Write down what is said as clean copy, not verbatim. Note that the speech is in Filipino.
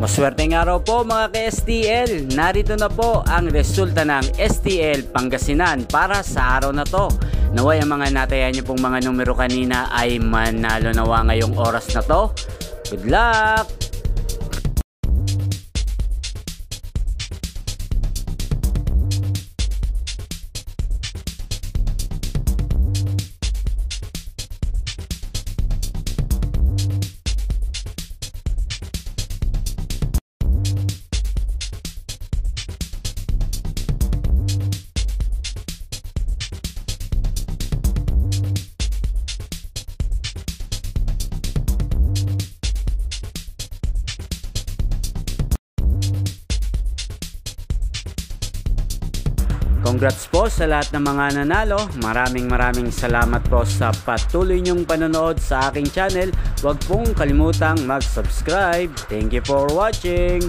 Maswerteng araw po mga ka-STL. Narito na po ang resulta ng STL Pangasinan para sa araw na to. Naway ang mga natayan niyo pong mga numero kanina ay manalo nawa ngayong oras na to. Good luck! Congrats po sa lahat ng mga nanalo. Maraming salamat po sa patuloy niyong panonood sa aking channel. Huwag pong kalimutang mag-subscribe. Thank you for watching.